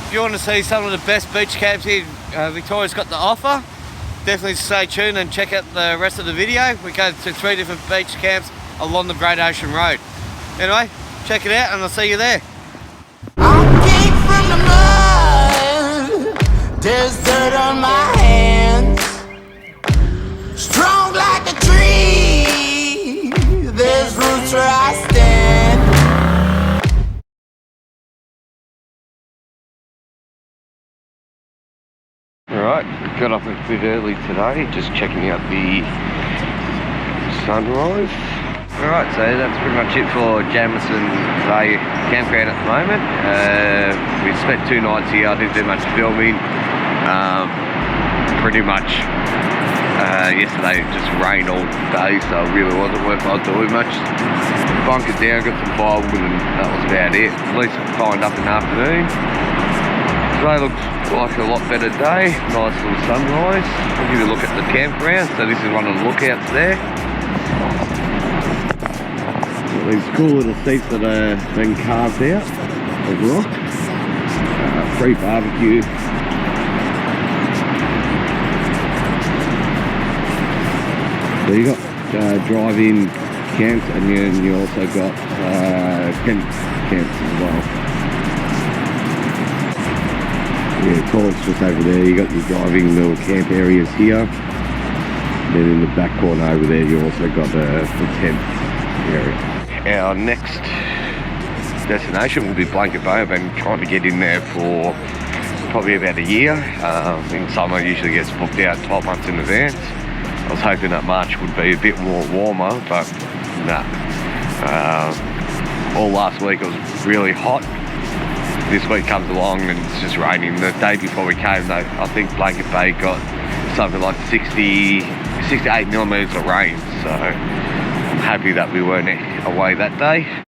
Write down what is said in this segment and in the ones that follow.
if you want to see some of the best beach camps here Victoria's got to offer, definitely stay tuned and check out the rest of the video. We go to 3 different beach camps along the Great Ocean Road. Anyway, check it out and I'll see you there. I came from the mud, there's dirt on my hands. Strong like a tree, there's roots where I stand. Alright, got up a bit early today, just checking out the sunrise. Alright, so that's pretty much it for Jamison today campground at the moment. We spent 2 nights here, I didn't do much filming. Pretty much yesterday it just rained all day, so it really wasn't worthwhile doing much. Bunkered down, got some firewood and that was about it. At least find up in the afternoon. Today looks like a lot better day, nice little sunrise. I'll give you a look at the campground. So this is one of the lookouts there. Got these cool little seats that are been carved out of rock. Free barbecue. So you got drive-in camps and you also got tent camps as well. Yeah, toilets just over there. You got your driving little camp areas here. Then in the back corner over there, you also got the tent area. Our next destination will be Banksia Bluff. I've been trying to get in there for probably about a year. In summer, usually gets booked out 12 months in advance. I was hoping that March would be a bit more warmer, but nah. All last week it was really hot. This week comes along and it's just raining. The day before we came though, I think Banksia Bay got something like 68 millimeters of rain, so I'm happy that we weren't away that day.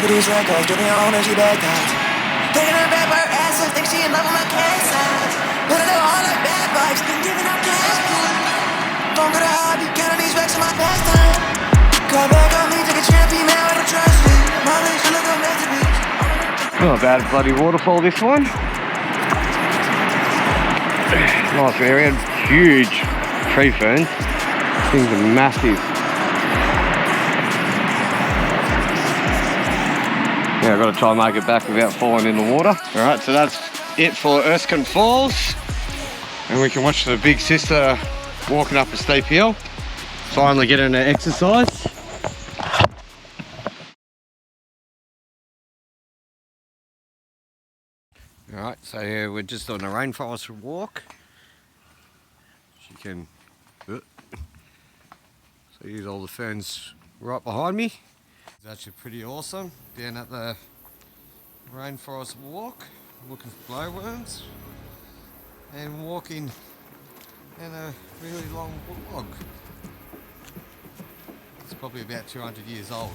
These records, giving her own and she bad guys. Taking her back by her ass, I think she in love with my cat size. Put her all like bad vibes, been giving out cash. Don't go to hobby, counting these racks in my pastime. Call back on me, take a tramp, female, I don't trust me. My legs, you look a masterpiece. Not a bad bloody waterfall, this one. Nice area, huge tree ferns. Things are massive. Yeah, I've got to try and make it back without falling in the water. Alright, so that's it for Erskine Falls. And we can watch the big sister walking up a steep hill. Finally getting her exercise. Alright, so yeah, we're just on a Rainforest Walk. She can... So here's all the ferns right behind me. It's actually pretty awesome down at the Rainforest Walk, looking for glowworms and walking in a really long log. It's probably about 200 years old.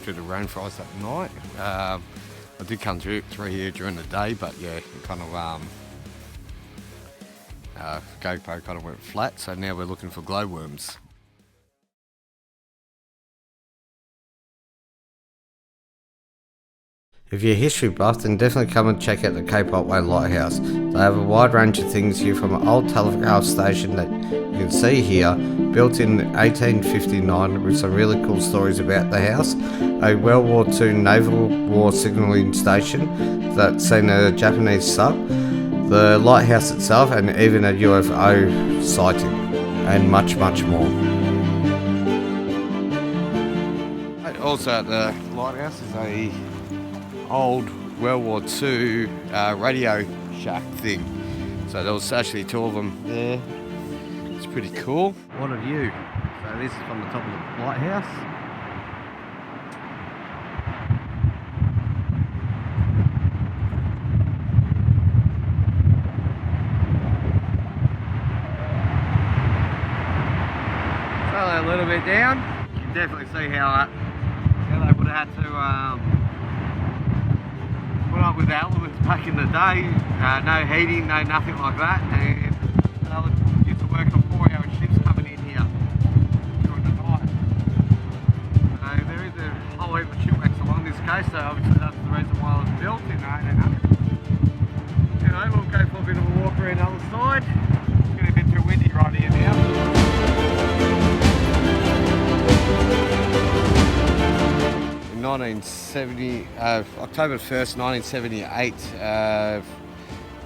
through the rainforest at night. I did come through here during the day, but yeah, it kind of GoPro kind of went flat, so now we're looking for glowworms. If you're a history buff, then definitely come and check out the Kpop Lighthouse. They have a wide range of things here, from an old telegraph station that you can see here, built in 1859 with some really cool stories about the house, a World War II naval war signalling station that's seen a Japanese sub, the lighthouse itself, and even a UFO sighting, and much, much more. Also at the lighthouse is a old World War II radio shack thing. So there was actually two of them there. It's pretty cool. What a view. So this is from the top of the lighthouse. So a little bit down. You can definitely see how they would have had to put up with the elements back in the day. No heating, no nothing like that, and they used to work on 4-hour shifts coming in here during the night. So there is a whole heap of shipwrecks along this coast, so obviously that's the reason why it was built in 1800. Anyway, we'll go for a bit of a walk around the other side. It's getting a bit too windy right here now. In 1970, October 1st, 1978,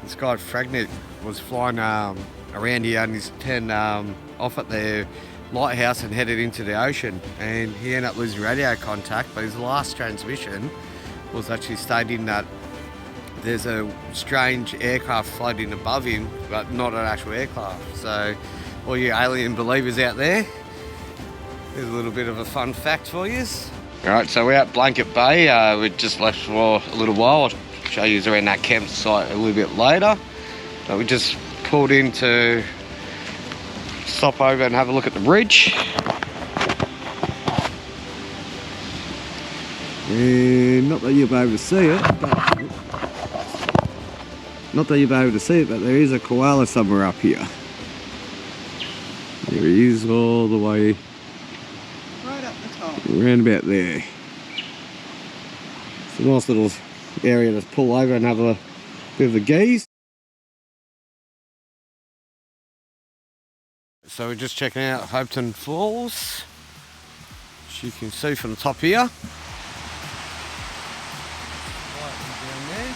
this guy Fragnet was flying around here and he's turned off at the lighthouse and headed into the ocean, and he ended up losing radio contact, but his last transmission was actually stating that there's a strange aircraft floating above him, but not an actual aircraft. So all you alien believers out there, there's a little bit of a fun fact for you. Alright, so we're at Blanket Bay. We just left for a little while. I'll show you around that campsite a little bit later. But we just pulled in to stop over and have a look at the bridge. And not that you'll be able to see it, but there is a koala somewhere up here. There he is, all the way around about there. It's a nice little area to pull over and have a bit of a gaze. So we're just checking out Erskine Falls, which you can see from the top here. Right down there.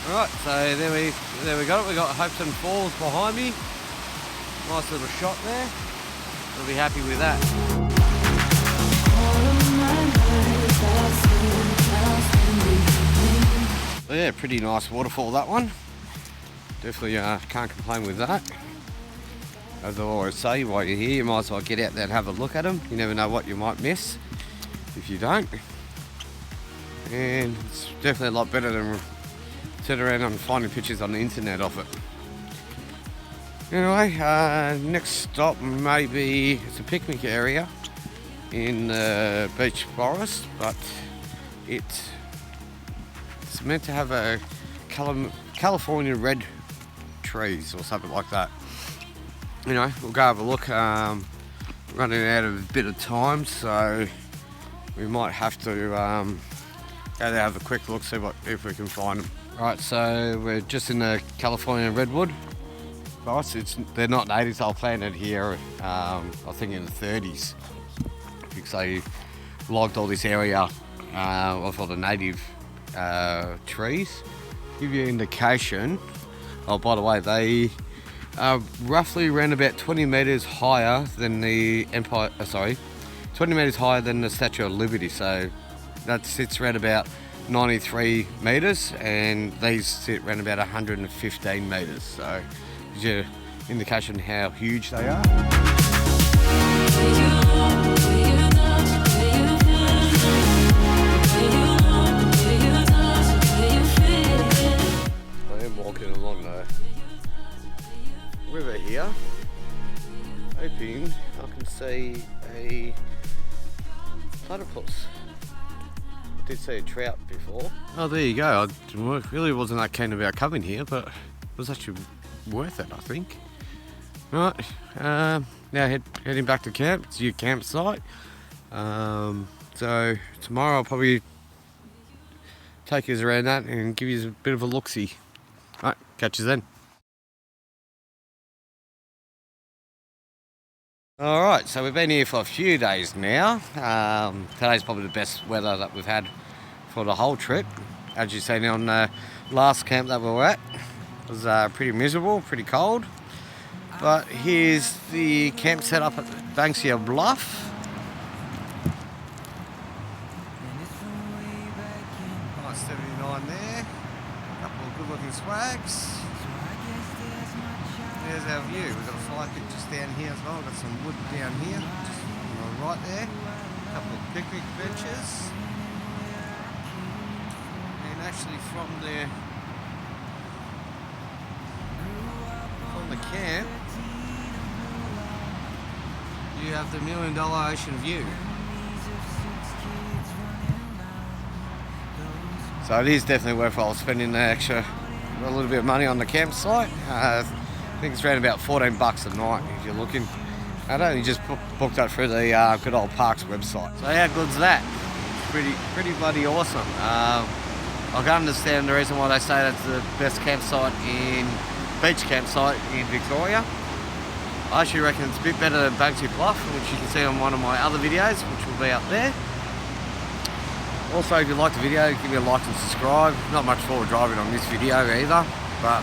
Right, so there we got it. We got Erskine Falls behind me. Nice little shot there. We'll be happy with that. So yeah, pretty nice waterfall, that one. Definitely can't complain with that. As I always say, while you're here, you might as well get out there and have a look at them. You never know what you might miss if you don't. And it's definitely a lot better than sit around and finding pictures on the internet of it. Anyway, next stop maybe it's a picnic area in the beach forest, but it's meant to have a California red trees or something like that. Anyway, we'll go have a look. Running out of a bit of time, so we might have to go there, have a quick look, see if we can find them. Right, so we're just in the California redwood forest. They're not natives, they were planted here, I think in the 30s, because they logged all this area of all the native trees. Give you an indication. Oh, by the way, they are roughly around about 20 metres higher than the 20 metres higher than the Statue of Liberty. So that sits around about 93 metres, and these sit around about 115 metres. So gives you an indication how huge they are. see a platypus. Did see a trout before. Oh, there you go. I really wasn't that keen about coming here, but it was actually worth it, I think. Right, now heading back to camp. It's your campsite. So tomorrow I'll probably take you around that and give you a bit of a look-see. Right, catch you then. Alright, so we've been here for a few days now. Today's probably the best weather that we've had for the whole trip. As you've seen on the last camp that we were at, it was pretty miserable, pretty cold. But here's the camp set up at Banksia Bluff. Nice 79 there. A couple of good looking swags. There's our view. We've got a fire pit just down here as well. We've got some wood down here, just on the right there. A couple of picnic benches. And actually from the camp, you have the $1 Million Ocean view. So it is definitely worthwhile spending a little bit of money on the campsite. I think it's around about $14 a night if you're looking. I only just booked that through the good old Parks website. So how good's that? Pretty bloody awesome. I can understand the reason why they say that's the best beach campsite in Victoria. I actually reckon it's a bit better than Banksia Bluff, which you can see on one of my other videos, which will be up there. Also, if you like the video, give me a like and subscribe. Not much forward driving on this video either, but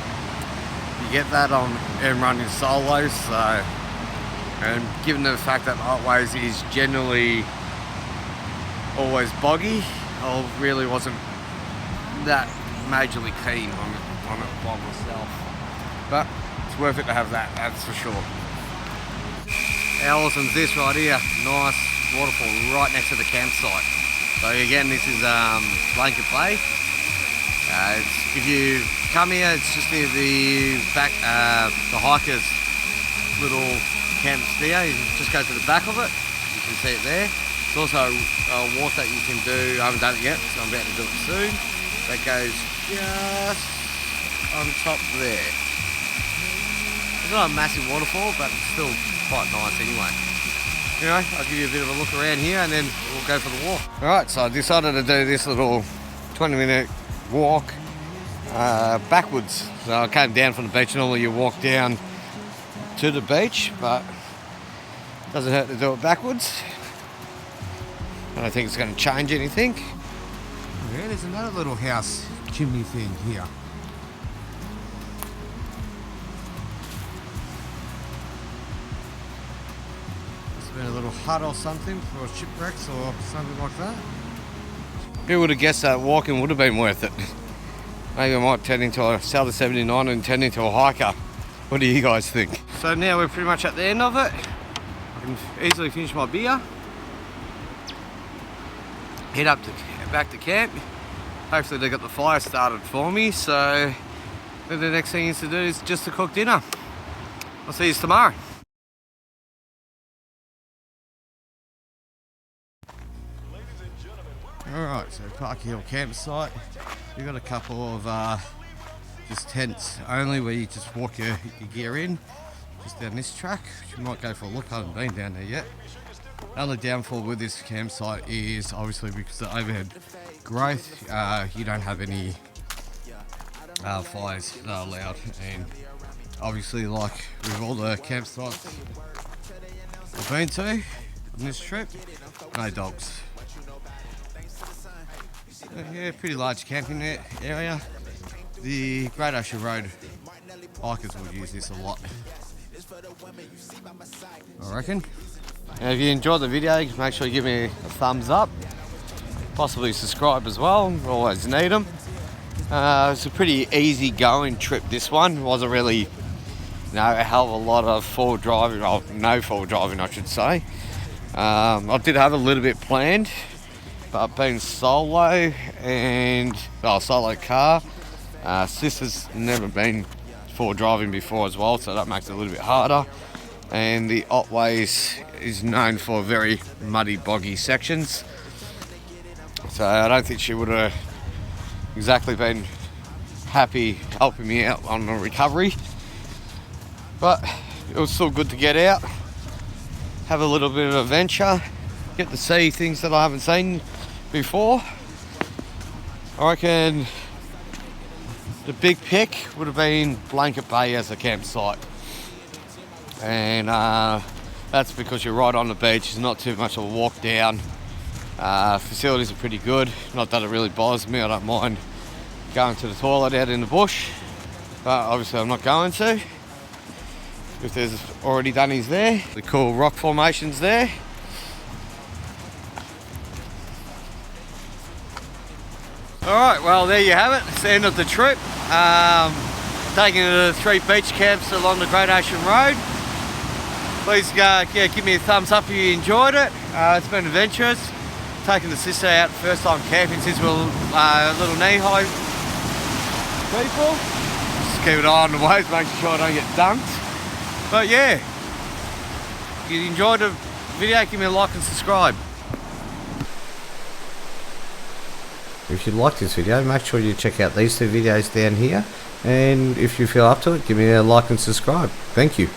you get that on running solo. So, and given the fact that Lighthouse is generally always boggy, I really wasn't that majorly keen on it by myself. But it's worth it to have that, that's for sure. How awesome is this right here? Nice waterfall right next to the campsite. So again, this is Blanket Bay. If you come here, it's just near the back, the hikers' little camp there. You just go to the back of it. You can see it there. It's also a walk that you can do. I haven't done it yet, so I'm about to do it soon. That goes just on top there. It's not a massive waterfall, but it's still quite nice anyway. Anyway, I'll give you a bit of a look around here and then we'll go for the walk. Alright, so I decided to do this little 20-minute walk backwards. So I came down from the beach. Normally you walk down to the beach, but it doesn't hurt to do it backwards. I don't think it's going to change anything. Yeah, there's another little house chimney thing here. A little hut or something for shipwrecks or something like that. Who would have guessed that walking would have been worth it? Maybe I might sell the 79 and turn into a hiker. What do you guys think? So now we're pretty much at the end of it. I can easily finish my beer. Head up back to camp. Hopefully they got the fire started for me. So then the next thing is to do is just to cook dinner. I'll see you tomorrow. Alright, so Pacquiao campsite. We've got a couple of just tents only where you just walk your gear in, just down this track. You might go for a look, I haven't been down there yet. The only downfall with this campsite is obviously because of the overhead growth, you don't have any fires that are allowed, and obviously like with all the campsites I've been to on this trip, no dogs. Yeah, pretty large camping area. The Great Ocean Road hikers would use this a lot, I reckon. And if you enjoyed the video, make sure you give me a thumbs up. Possibly subscribe as well, always need them. It's a pretty easy going trip, this one. It wasn't really a hell of a lot of forward driving, well, no forward driving I should say. I did have a little bit planned, but being solo and solo car, sister's never been forward driving before as well, so that makes it a little bit harder. And the Otways is known for very muddy, boggy sections. So I don't think she would have exactly been happy helping me out on the recovery. But it was still good to get out, have a little bit of adventure, get to see things that I haven't seen before. I reckon the big pick would have been Blanket Bay as a campsite. And that's because you're right on the beach, there's not too much of a walk down. Facilities are pretty good, not that it really bothers me, I don't mind going to the toilet out in the bush, but obviously I'm not going to. If there's already dunnies there, the cool rock formations there. Alright, well there you have it, it's the end of the trip. Taking the 3 beach camps along the Great Ocean Road. Please give me a thumbs up if you enjoyed it. It's been adventurous. Taking the sister out, first time camping since we were little knee-high people. Just keep an eye on the waves, making sure I don't get dunked. But yeah, if you enjoyed the video, give me a like and subscribe. If you like this video, make sure you check out these 2 videos down here. And if you feel up to it, give me a like and subscribe. Thank you.